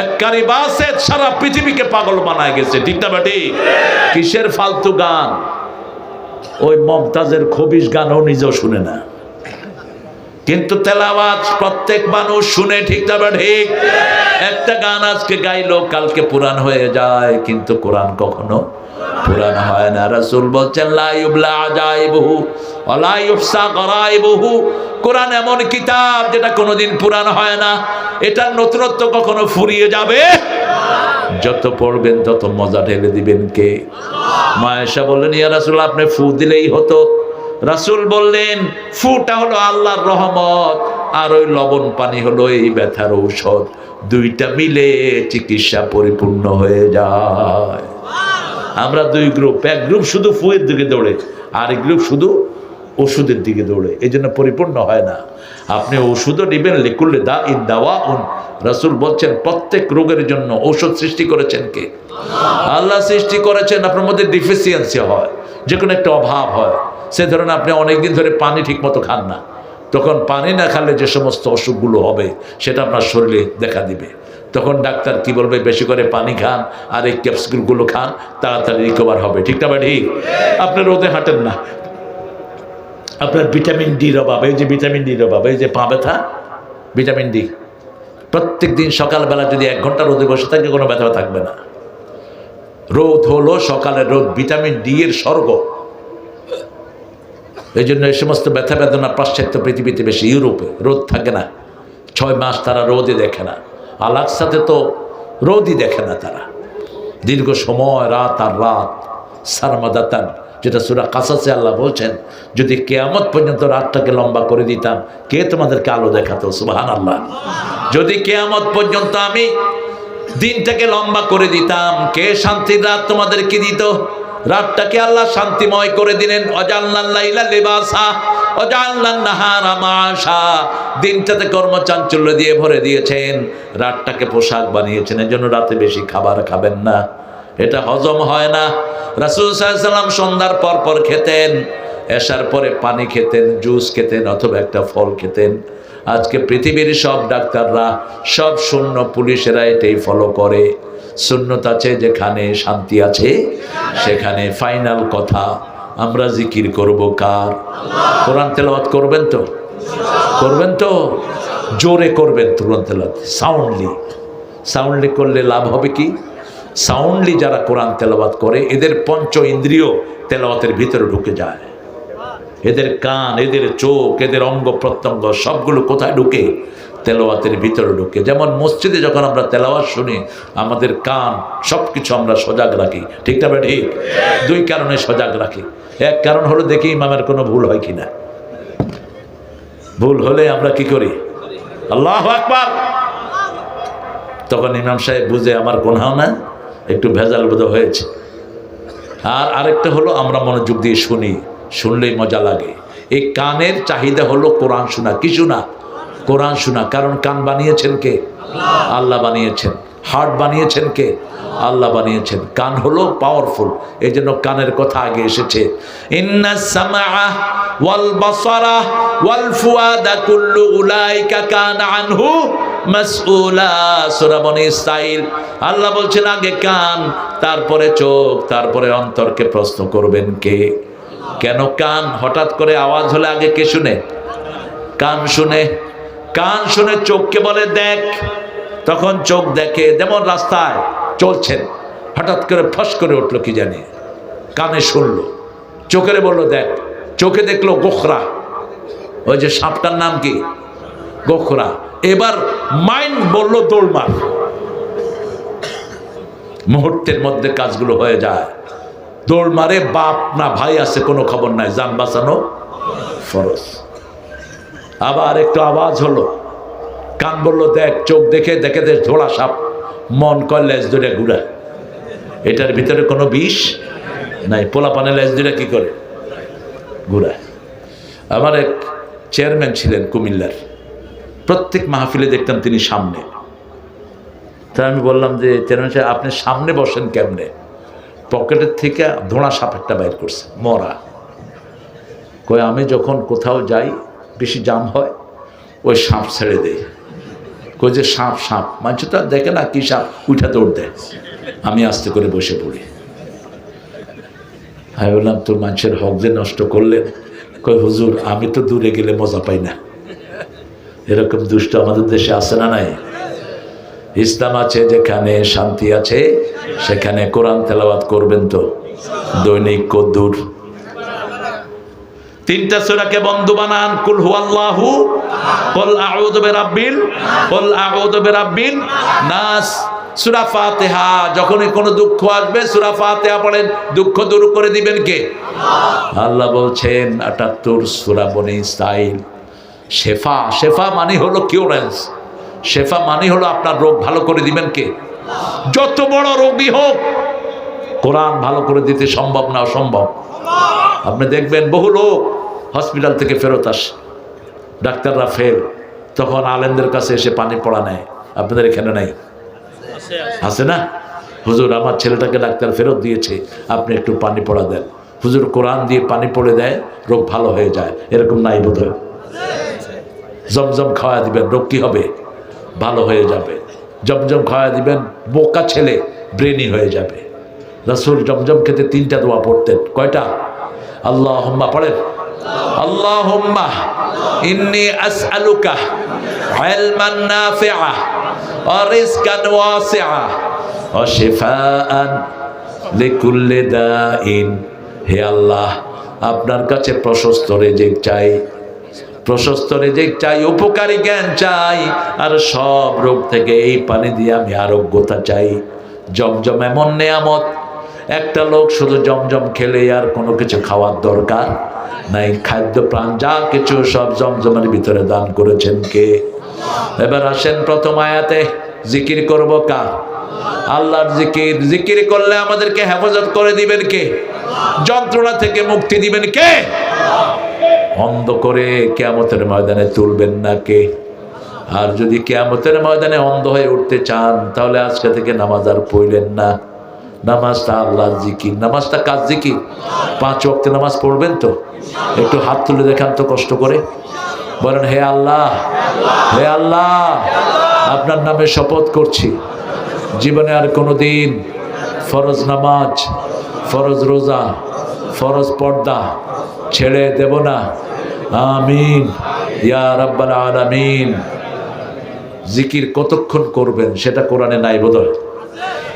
এককারি বাসের সারা পৃথিবীকে পাগল বানায় গেছে, ঠিক না বেটি? কিসের ফালতু গান? ওই মমতাজের খবিশ গানও নিজেও শুনে না, কিন্তু তেলাওয়াত প্রত্যেক মানুষ শুনে, ঠিক না ঠিক? একটা গান আজকে গাইলো, কালকে পুরান হয়ে যায়, কিন্তু কোরআন কখনো পুরান হয় না। রাসূল বলছেন, লা ইউবলা আজাইবুহু ওয়া লা ইহসা গরাইবুহু। কোরআন এমন কিতাব যেটা কোনোদিন পুরান হয় না, এটার নতুনত্ব কখনো ফুরিয়ে যাবে। যত পড়বেন তত মজা ঢেলে দিবেন কে? মা আয়েশা বললেন, ইয়া রাসূল, আপনি ফু দিলেই হতো। রাসূল বললেন, ফুটা হলো আল্লাহর রহমত, আর ওই লবণ পানি হলো এই ব্যথার ঔষধ। দুইটা মিলে চিকিৎসা পরিপূর্ণ হয়ে যায়। আমরা 2 গ্রুপ, এক গ্রুপ শুধু ফুয়ের দিকে দৌড়ে, আর এক গ্রুপ শুধু ওষুধের দিকে দৌড়ে, এই জন্য পরিপূর্ণ হয় না। আপনি ওষুধও নেবেন, লিকুল্লি দা ইন দাওয়াউন। রাসূল বলছেন, প্রত্যেক রোগের জন্য ঔষধ সৃষ্টি করেছেন কে? আল্লাহ সৃষ্টি করেছেন। আপনার মধ্যে ডিফিসিয়েন্সি হয়, যে কোনো একটা অভাব হয়, সে ধরেন আপনি অনেকদিন ধরে পানি ঠিক মতো খান না, তখন পানি না খেলে যে সমস্ত অসুখগুলো হবে সেটা আপনার শরীরে দেখা দিবে। তখন ডাক্তার কি বলবে? বেশি করে পানি খান আর এই ক্যাপসুলগুলো খান, তাড়াতাড়ি রিকভার হবে, ঠিক না? ঠিক। আপনি রোদে হাঁটেন না, আপনার ভিটামিন ডির অভাব, এই যে ভিটামিন ডির অভাব, এই যে পা ব্যথা, ভিটামিন ডি। প্রত্যেক দিন সকালবেলা যদি 1 ঘন্টা রোদে বসে থাকে, কোনো ব্যথা থাকবে না। রোদ হলো সকালের রোদ, ভিটামিন ডি এর স্বর্গ। এই জন্য এই সমস্ত ব্যথা বেদনা পাশ্চাত্য পৃথিবীতে বেশি। ইউরোপে রোদ থাকে না, 6 মাস তারা রোদই দেখে না। আলাক্সাতে তো রোদই দেখে না তারা, দীর্ঘ সময় রাত আর রাত সারমাদাতান, যেটা সূরা কাসাসে আল্লাহ বলছেন, যদি কিয়ামত পর্যন্ত রাতটাকে লম্বা করে দিতাম, কে তোমাদেরকে আলো দেখাতো? সুবহানাল্লাহ। যদি কিয়ামত পর্যন্ত আমি দিনটাকে লম্বা করে দিতাম, কে শান্তির রাত তোমাদেরকে দিত? রাতটাকে আল্লাহ শান্তিময় করে দিলেন। অজাল্লাল লাইলা লিবাসা অজাল্লান নাহারা মাশা। দিনটাতে কর্মচাঞ্চল্য দিয়ে ভরে দিয়েছেন, রাতটাকে পোশাক বানিয়েছেন। এজন্য রাতে বেশি খাবার খাবেন না, এটা হজম হয় না। রাসূল সাল্লাল্লাহু আলাইহি ওয়াসাল্লাম সন্ধ্যার পর পর খেতেন, এশার পরে পানি খেতেন, জুস খেতেন, অথবা একটা ফল খেতেন। আজকে পৃথিবীর সব ডাক্তাররা, সব শূন্য পুলিশেরা এটাই ফলো করে। সুন্নত আছে যেখানে, শান্তি আছে সেখানে। ফাইনাল কথা, আমরা জিকির করব কার? কোরআন তেলাওয়াত করবেন তো? করবেন তো? জোরে করবেন কোরআন তেলাওয়াত, সাউন্ডলি করলে লাভ হবে কি? সাউন্ডলি যারা কোরআন তেলাওয়াত করে এদের পঞ্চ ইন্দ্রিয় তেলাওয়াতের ভিতরে ঢুকে যায়। এদের কান, এদের চোখ, এদের অঙ্গ প্রত্যঙ্গ সবগুলো কোথায় ঢুকে? তেলাওয়াতের ভিতরে ঢুকে। যেমন মসজিদে যখন আমরা তেলাওয়াত শুনি আমাদের কান সব কিছু আমরা সজাগ রাখি, ঠিক না ঠিক? দুই কারণে সজাগ রাখি। এক কারণ হলো দেখি ইমামের কোনো ভুল হয় কিনা, ভুল হলে আমরা কি করি? আল্লাহু আকবার। তখন ইমাম সাহেব বুঝে আমার গুনাহ না, একটু ভেজাল বোধ হয়েছে। আর আরেকটা হলো আমরা মনোযোগ দিয়ে শুনি, শুনলেই মজা লাগে। এই কানের চাহিদা হলো কোরআন শোনা। কি শোনা? কোরআন শোনা। কারণ কান বানিয়েছেন কে? আল্লাহ বানিয়েছেন। হার্ট বানিয়েছেন কে? আল্লাহ বানিয়েছেন। কান হলো পাওয়ারফুল, এই জন্য কানের কথা আগে এসেছে। ইন্নাস সামাআ ওয়াল বাসারা ওয়াল ফুয়াদা কুল্লু উলাইকা কানা আনহু মাসউলা। সূরা বনী ইসরাঈল। আল্লাহ বলছেন আগে কান, তারপরে চোখ, তারপরে অন্তরকে প্রশ্ন করবেন কে? কেন কান? হঠাৎ করে আওয়াজ হলে আগে কে শুনে? কান শুনে। কান শুনে চোখকে বলে দেখ, তখন চোখ দেখে। যেমন রাস্তায় চলছেন, হঠাৎ করে ফস করে উঠলো কি জানি, কানে শুনলো, চোখে বললো দেখ, চোখে দেখলো গোখরা, ওই যে সাপটার নাম কি? গোখরা। এবার মাইন্ড বললো দৌড় মার। মুহূর্তের মধ্যে কাজগুলো হয়ে যায়। দৌড় মারে, বাপ না ভাই আছে কোনো খবর নাই, জান বাঁচানো ফরজ। আবার একটু আওয়াজ হলো, কান বললো দেখ, চোখ দেখে দেখে দেখ ধোড়া সাপ, মন কয় লেজ ধরে ঘুরা, এটার ভিতরে কোনো বিষ নাই। পোলা পানে লেজ ধরে কি করে ঘুরা। আমার এক চেয়ারম্যান ছিলেন কুমিল্লার, প্রত্যেক মাহফিলে দেখতাম তিনি সামনে। তাই আমি বললাম যে চেয়ারম্যান সাহেব আপনি সামনে বসেন কেমনে? পকেটের থেকে ধোঁড়া সাপ একটা বাইর করছে, মরা। কয় আমি যখন কোথাও যাই বেশি জাম হয়, ওই সাপ ছেড়ে দেয়। কই যে সাপ সাপ, মানুষ তো আর দেখে না কি সাপ, উঠা দৌড় দেয়। আমি আস্তে করে বসে পড়ি। আমি বললাম তোর মানুষের হক যে নষ্ট করলেন। কই হুজুর আমি তো দূরে গেলে মজা পাই না। এরকম দুষ্ট আমাদের দেশে আছে না নাই? ইসলাম আছে যেখানে, শান্তি আছে সেখানে। কোরআন তেলাওয়াত করবেন তো দৈনিক কদ্দুর? তিনটা সূরাকে বন্ধু বানান। কুল হুয়াল্লাহু, কুল আউযু বিরাব্বিল, কুল আউযু বিরাব্বিন নাস। সূরা ফাতিহা, যখনই কোনো দুঃখ আসবে সূরা ফাতিহা পড়েন, দুঃখ দূর করে দিবেন কে? আল্লাহ বলছেন ৭৮ সূরা বনী ইসরাঈল। শেফা, শেফা মানে হলো কিউরেন্স, শেফা মানে হলো আপনার রোগ ভালো করে দিবেন কে? যত বড় রোগী হোক, কোরআন ভালো করে দিতে সম্ভব না অসম্ভব? আপনি দেখবেন বহু লোক হসপিটাল থেকে ফেরত আসে, ডাক্তাররা ফেল, তখন আলেমদের কাছে এসে পানি পড়া নেয়। আপনাদের এখানে নাই? আছে না? হুজুর আমার ছেলেটাকে ডাক্তার ফেরত দিয়েছে, আপনি একটু পানি পড়া দেন। হুজুর কোরআন দিয়ে পানি পড়ে দেয়, রোগ ভালো হয়ে যায়। এরকম নাই বোধহয়? জমজম খাওয়া দিবেন, রোগ কি হবে? ভালো হয়ে যাবে। জমজম খাওয়া দিবেন, বোকা ছেলে ব্রেনি হয়ে যাবে। রাসূল জমজম খেতে ৩টা দোয়া পড়তেন। কয়টা? আল্লাহুম্মা পড়েন, আল্লাহুম্মা ইন্নী আসআলুকা ইলমান নাফিআ ওয়া রিজকান ওয়াসিআ ওয়া শিফাআন লিকুল্লি দাইন। হে আল্লাহ, আপনার কাছে প্রশস্ত রিজিক চাই, প্রশস্ত রিজিক চাই, উপকারী জ্ঞান চাই, আর সব রোগ থেকে এই পানি দিয়ে আমি আরোগ্যতা চাই। জমজম এমন নেয়ামত, একটা লোক শুধু জমজম খেলে আর কোনো কিছু খাওয়ার দরকার নাই। খাদ্য প্রাণ যা কিছু সব জমজমের ভিতরে দান করেছেন কে? এবার আসেন প্রথম আয়াতে, জিকির করব কার? আল্লাহর জিকির। জিকির করলে আমাদেরকে হেফাজত করে দিবেন কে? যন্ত্রণা থেকে মুক্তি দিবেন কে? অন্ধ করে কিয়ামতের ময়দানে তুলবেন না কে? আর যদি কিয়ামতের ময়দানে অন্ধ হয়ে উঠতে চান তাহলে আজকে থেকে নামাজ আর পড়লেন না। নামাজটা আল্লাহর জিকির, নামাজটা কাজ জিকির। 5 ওয়াক্ত নামাজ পড়বেন তো? একটু হাত তুলে দেখান তো কষ্ট করে, বলেন হে আল্লাহ, হে আল্লাহ, আপনার নামে শপথ করছি জীবনে আর কোনোদিন ফরজ নামাজ, ফরজ রোজা, ফরজ পর্দা ছেড়ে দেব না, আমিন ইয়া রাব্বাল আলামিন। জিকির কতক্ষণ করবেন সেটা কোরআনে নাই বোধহয়।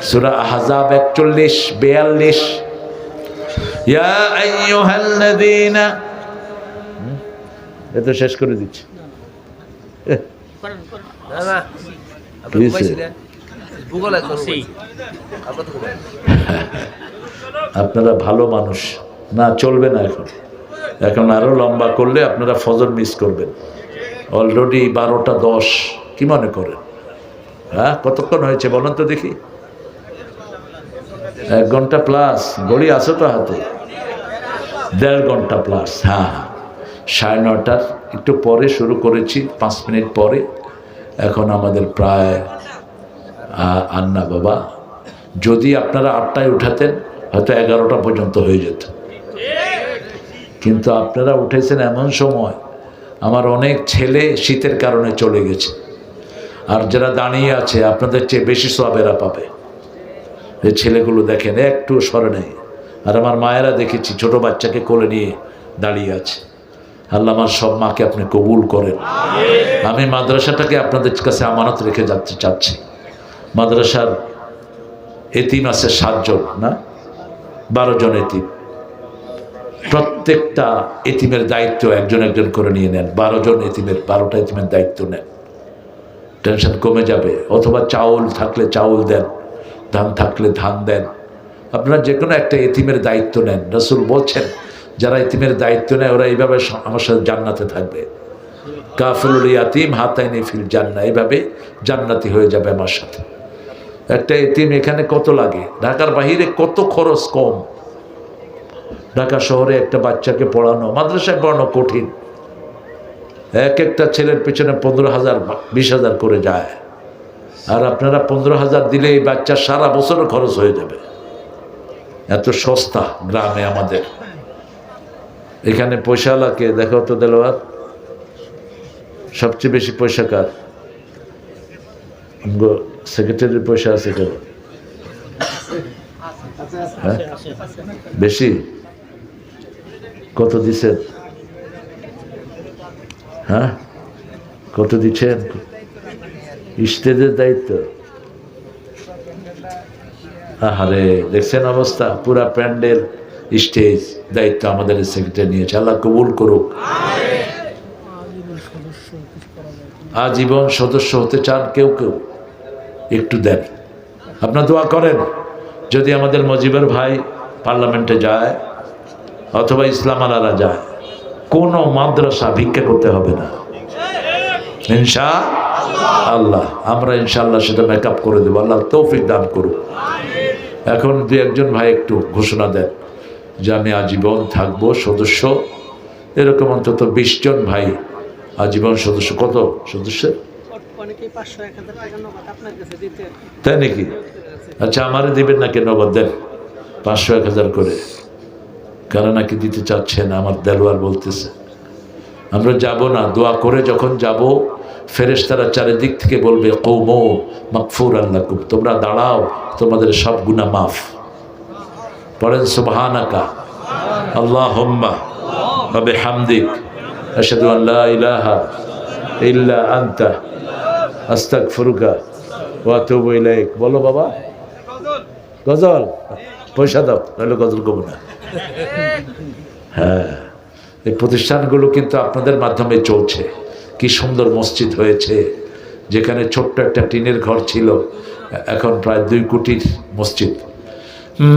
সূরা আহজাব 41-42, ইয়া আইয়ুহাল্লাযীনা, এটা শেষ করে দিচ্ছি। আপনারা ভালো মানুষ না, চলবে না এখন, এখন আরো লম্বা করলে আপনারা ফজর মিস করবেন। অলরেডি 12টা 10, কি মনে করেন? হ্যাঁ, কতক্ষণ হয়েছে বলেন তো দেখি? 1 ঘন্টা প্লাস। ঘড়ি আছে তো হাতে? 1.5 ঘন্টা প্লাস। হ্যাঁ, 9:30 একটু পরে শুরু করেছি, 5 মিনিট পরে। এখন আমাদের প্রায় আন্না বাবা, যদি আপনারা 8টায় উঠাতেন হয়তো 11টা পর্যন্ত হয়ে যেত, কিন্তু আপনারা উঠেছেন এমন সময় আমার অনেক ছেলে শীতের কারণে চলে গেছে, আর যারা দাঁড়িয়ে আছে আপনাদের চেয়ে বেশি সওয়াবেরা পাবে। এই ছেলেগুলো দেখেন একটু সরে নেই, আর আমার মায়েরা দেখেছি ছোট বাচ্চাকে কোলে নিয়ে দাঁড়িয়ে আছে। আল্লাহ আমার সব মাকে আপনি কবুল করেন। আমি মাদ্রাসাটাকে আপনাদের কাছে আমানত রেখে যাতে চাচ্ছি। মাদ্রাসার এতিম আছে 7 জন, না 12 জন এতিম। প্রত্যেকটা এতিমের দায়িত্ব একজন একজন করে নিয়ে নেন। 12 জন এতিমের, 12টা এতিমের দায়িত্ব নেন, টেনশন কমে যাবে। অথবা চাউল থাকলে চাউল দেন, ধান থাকলে ধান দেন। আপনারা যে কোনো একটা এতিমের দায়িত্ব নেন। রাসূল বলছেন যারা এতিমের দায়িত্ব নেয় ওরা এইভাবে আমার সাথে জান্নাতে থাকবে। কাফিলুল ইয়াতিম হাতাইনি ফিল জান্নাহ, এইভাবে জান্নাতি হয়ে যাবে আমার সাথে। একটা এতিম এখানে কত লাগে, ঢাকার বাহিরে কত খরচ কম। ঢাকা শহরে একটা বাচ্চাকে পড়ানো, মাদ্রাসায় পড়ানো কঠিন। এক একটা ছেলের পেছনে 15,000 20,000 করে যায়, আর আপনারা 15,000 দিলে এই বাচ্চার সারা বছর খরচ হয়ে যাবে। এত সস্তা গ্রামে আমাদের। এখানে পয়সাওয়ালাকে দেখো তো দেলোয়ার, সবচেয়ে বেশি পয়সা কার? সেক্রেটারির পয়সা আছে কেন? হ্যাঁ, বেশি কত দিচ্ছেন? হ্যাঁ, কত দিচ্ছেন? স্টেজের দায়িত্ব, আহারে দেখছেন অবস্থা, পুরা প্যান্ডেল স্টেজ দায়িত্ব আমাদের সেক্রেটারি নিয়েছে। আল্লাহ কবুল করুক। আজীবন সদস্য হতে চান কেউ কেউ, একটু দেন। আপনার দোয়া করেন যদি আমাদের মজিবর ভাই পার্লামেন্টে যায় অথবা ইসলাম আলারা যায়, কোনো মাদ্রাসা ভিক্ষা করতে হবে না ইনশাআল্লাহ। আমরা ইনশাআল্লাহ সেটা মেকআপ করে দেবো। আল্লাহ তৌফিক দান করুক। এখন 2-1 ভাই একটু ঘোষণা দেন যে আমি আজীবন থাকবো সদস্য। এরকম অন্তত 20 জন ভাই আজীবন সদস্য। কত সদস্য? তাই নাকি? আচ্ছা, আমারে দিবেন নাকি নগদ? দেন 500-1000 করে। কারা নাকি দিতে চাচ্ছেন? আমার দেলোয়ার বলতেছে। আমরা যাব না, দোয়া করে যখন যাব ফেরেশতারা চারিদিক থেকে বলবে কওমু মাগফুরান লাকুম, তোমরা দাঁড়াও, তোমাদের সব গুনাহ মাফ। পড়েন সুবহানাকা আল্লাহুম্মা ওয়া বিহামদিক আশহাদু আন লা ইলাহা ইল্লা আনতা আস্তাগফিরুকা ওয়া আতুবু ইলাইক। বলো বাবা, গজল পয়সা দাও, নাহলে গজল করবো না। হ্যাঁ, এই প্রতিষ্ঠানগুলো কিন্তু আপনাদের মাধ্যমে চলছে। কি সুন্দর মসজিদ হয়েছে, যেখানে ছোট্ট একটা টিনের ঘর ছিল, এখন প্রায় 2 কোটির মসজিদ।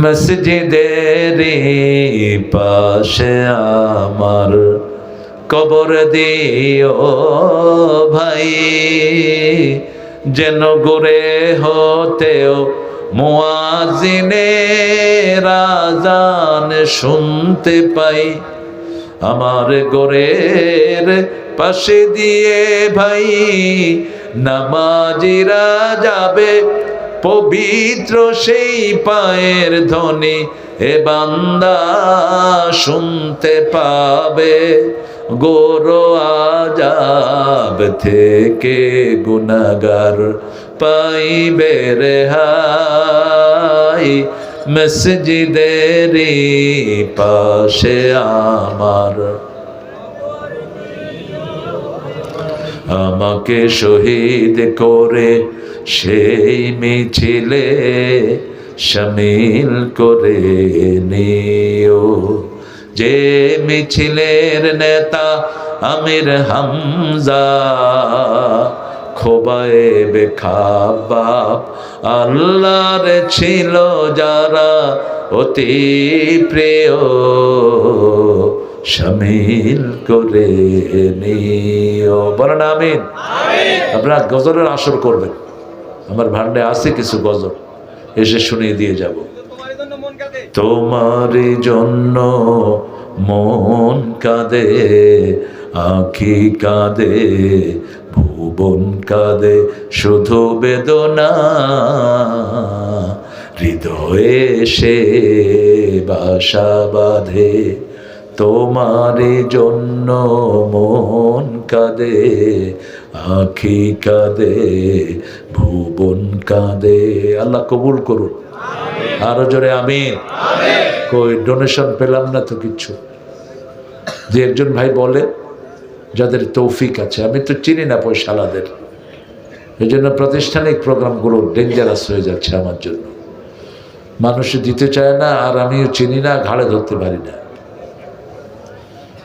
মসজিদের পাশে আমার কবর দিও ভাই, যেন গোরে হতেও মুয়াজ্জিনের আযান শুনতে পাই। আমার গোরের পাশে দিয়ে ভাই নামাজিরা যাবে, পবিত্র সেই পায়ের ধ্বনি এ বান্দা শুনতে পাবে। গোরো আযাব থেকে গুনাহগার পাইবে রেহাই, মসজিদেরই পাশে আমার, আমাকে শহীদ করে সেই মিছিলে শামিল করে নিও। যে মিছিলের নেতা আমির হামজা, খোবায়েবে খাব্বাব, আল্লাহর ছিল যারা অতি প্রিয়, শামিল করে নিও। বলেন আমিন। আপনারা গজলের আসর করবেন, আমার ভান্ডে আছে কিছু গজল, এসে শুনিয়ে দিয়ে যাব। তোমার জন্য মন কাঁদে, আঁখি কাঁদে, ভুবন কাঁদে, শুধু বেদনা হৃদয়ে সে বাসা বাঁধে। তোমার জন্য মন কাঁদে, আঁখি কাঁদে, ভুবন কাঁদে। আল্লাহ কবুল করুন। আরো জোরে আমিন। কই ডোনেশন পেলাম না তো কিচ্ছু। যে একজন ভাই বলে যাদের তৌফিক আছে, আমি তো চিনি না পয়সালাদের, এই জন্য প্রাতিষ্ঠানিক প্রোগ্রামগুলো ডেঞ্জারাস হয়ে যাচ্ছে আমার জন্য। মানুষ দিতে চায় না, আর আমিও চিনি না, ঘাড়ে ধরতে পারি না।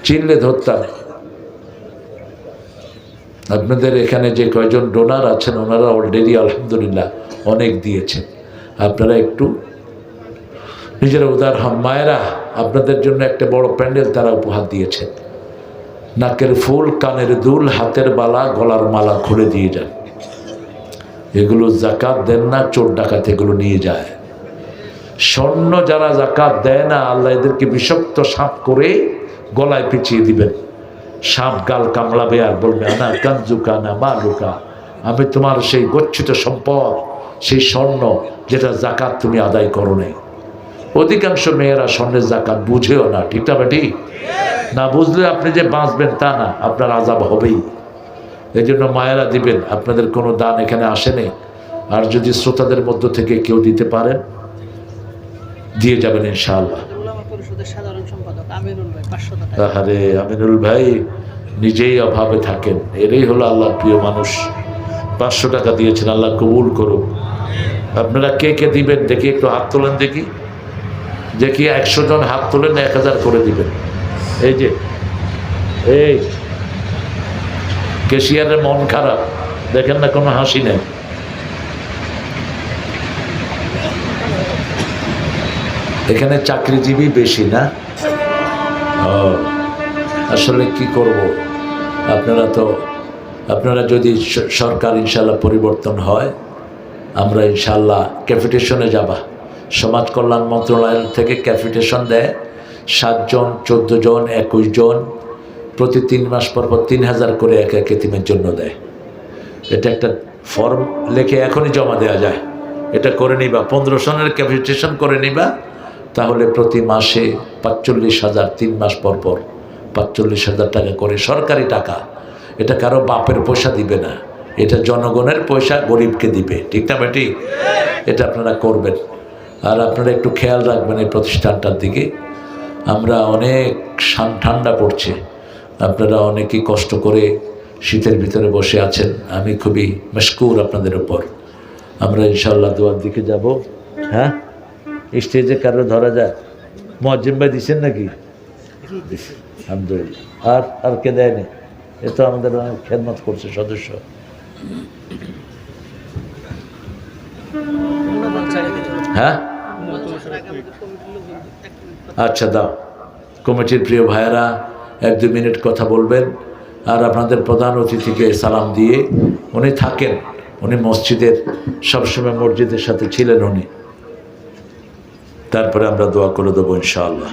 চিনলে ধরতাম। আপনাদের এখানে যে কয়জন ডোনার আছেন, ওনারা অলরেডি আলহামদুলিল্লাহ অনেক দিয়েছেন। আপনারা একটু নিজেরা উদার হন। মায়েরা আপনাদের জন্য একটা বড় প্যান্ডেল তারা উপহার দিয়েছেন। নাকের ফুল, কানের দুল, হাতের বালা, গলার মালা খুলে দিয়ে যান। এগুলো জাকাত দেন না, চোর ডাকাত এগুলো নিয়ে যায়। স্বর্ণ যারা জাকাত দেয় না, আল্লাহ এদেরকে বিষাক্ত সাপ করে গলায় পিছিয়ে দিবেন। সাপ গাল কামড়াবে আর বলবে আনা কাঞ্জুকা না মালুকা, আমি তোমার সেই গচ্ছিত সম্পদ, সেই স্বর্ণ যেটা জাকাত তুমি আদায় করো নাই। অধিকাংশ মেয়েরা স্বর্ণের জাকাত বুঝেও না, ঠিক না বেটি? না বুঝলে আপনি যে বাঁচবেন তা না, আপনার আযাব হবেই। এই জন্য মায়েরা দিবেন। আপনাদের কোনো দান এখানে আসেনি, আর যদি শ্রোতাদের মধ্য থেকে কেউ দিতে পারেন দিয়ে যাবেন ইনশাআল্লাহ। আরে আমিনুল ভাই নিজেই অভাবে থাকেন, এরাই হলো আল্লাহর প্রিয় মানুষ। 500 টাকা দিয়েছেন, আল্লাহ কবুল করুন। আপনারা কে কে দিবেন দেখি, একটু হাত তোলেন দেখি। 100 জন হাত তোলেন, 1000 করে দিবেন। এই যে এই ক্যাশিয়ারের মন খারাপ, দেখেন না কোনো হাসি নেই। এখানে চাকরিজীবী বেশি না? আসলে কি করব, আপনারা যদি সরকার ইনশাল্লাহ পরিবর্তন হয়, আমরা ইনশাল্লাহ ক্যাপিটেশনে যাবা। সমাজ কল্যাণ মন্ত্রণালয় থেকে ক্যাপিটেশন দেয় 7 জন, 14 জন, 21 জন, প্রতি 3 মাস পর 3000 করে এক এক এতিমের জন্য দেয়। এটা একটা ফর্ম লেখে এখনই জমা দেওয়া যায়। এটা করে নিবা, 15 জনের ক্যাপিটেশন করে নিবা, তাহলে প্রতি মাসে 45,000, 3 মাস পর পর 45,000 টাকা করে সরকারি টাকা। এটা কারো বাপের পয়সা দিবে না, এটা জনগণের পয়সা গরিবকে দিবে, ঠিক না বেটি? এটা আপনারা করবেন। আর আপনারা একটু খেয়াল রাখবেন এই প্রতিষ্ঠানটার দিকে। আমরা অনেক ঠান্ডা পড়ছে, আপনারা অনেকেই কষ্ট করে শীতের ভিতরে বসে আছেন। আমি খুবই মশকুর আপনাদের উপর। আমরা ইনশাল্লাহ দোয়ার দিকে যাব। হ্যাঁ, স্টেজে কারো ধরা যায়? মুয়াজ্জিম ভাই দিচ্ছেন নাকি? আলহামদুলিল্লাহ। আর কে দেয়নি? এ তো আমাদের অনেক খেদমত করছে সদস্য। হ্যাঁ আচ্ছা দাও। কমিটির প্রিয় ভাইয়েরা 1-2 মিনিট কথা বলবেন। আর আপনাদের প্রধান অতিথিকে সালাম দিয়ে, উনি থাকেন, উনি মসজিদের সবসময় মসজিদের সাথে ছিলেন উনি। তারপরে আমরা দোয়া করে দেবো ইনশাআল্লাহ।